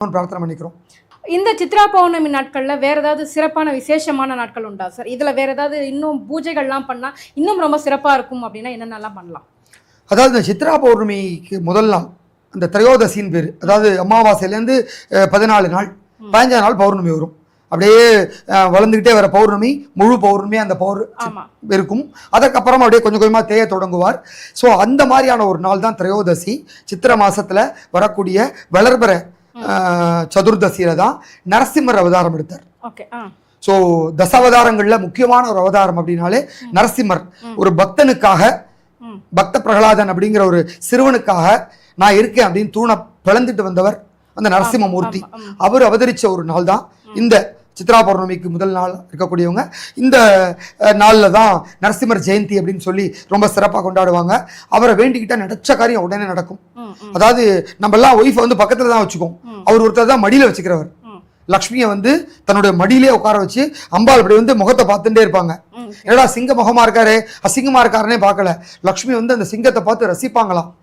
பிரார்த்தனை பண்ணிக்கிறோம். இந்த சித்ரா பௌர்ணமி நாட்கள்ல வேற ஏதாவது சிறப்பான விசேஷமான நாட்கள் உண்டா சார்? இதுல வேற ஏதாவது இன்னும் பூஜைகள்லாம் பண்ணா இன்னும் ரொம்ப சிறப்பா இருக்கும் அப்படின்னா என்னென்னலாம் பண்ணலாம்? அதாவது இந்த சித்ரா பௌர்ணமிக்கு முதல் நாள் அந்த திரையோதசின்னு பேர், அதாவது அமாவாசையிலேருந்து 14 நாள் 15 நாள் பௌர்ணமி வரும். அப்படியே வளர்ந்துக்கிட்டே வர பௌர்ணமி முழு பௌர்ணமி அந்த இருக்கும். அதற்கப்புறம் அப்படியே கொஞ்சம் கொஞ்சமாக தேய தொடங்குவார். ஸோ அந்த மாதிரியான ஒரு நாள் தான் திரையோதசி. சித்திரை மாசத்துல வரக்கூடிய வளர்பிற சதுர்தசியில தான் நரசிம்மர் அவதாரம் எடுத்தார். ஸோ தசாவதாரங்கள்ல முக்கியமான ஒரு அவதாரம் அப்படின்னாலே நரசிம்மர். ஒரு பக்தனுக்காக, பக்த பிரகலாதன் அப்படிங்கிற ஒரு சிறுவனுக்காக நான் இருக்கேன் அப்படின்னு தூணை பிளந்துட்டு வந்தவர் அந்த நரசிம்மமூர்த்தி. அவர் அவதரிச்ச ஒரு நாள் தான் இந்த சித்ரா பௌர்ணமிக்கு முதல் நாள் இருக்கக்கூடியவங்க. இந்த நாளில் தான் நரசிம்மர் ஜெயந்தி அப்படின்னு சொல்லி ரொம்ப சிறப்பாக கொண்டாடுவாங்க. அவரை வேண்டிக்கிட்டா நினைச்ச காரியம் உடனே நடக்கும். அதாவது நம்ம எல்லாம் ஒய்ஃபை வந்து பக்கத்துல தான் வச்சுக்கோம், அவர் ஒருத்தர் தான் மடியில வச்சுக்கிறவர். லக்ஷ்மியை வந்து தன்னுடைய மடியிலே உட்கார வச்சு அம்பாள் இப்படி வந்து முகத்தை பார்த்துட்டே இருப்பாங்க. என்னடா சிங்க முகமா இருக்காரு, அசிங்கமா இருக்காருன்னே பார்க்கல, லக்ஷ்மி வந்து அந்த சிங்கத்தை பார்த்து ரசிப்பாங்களாம்.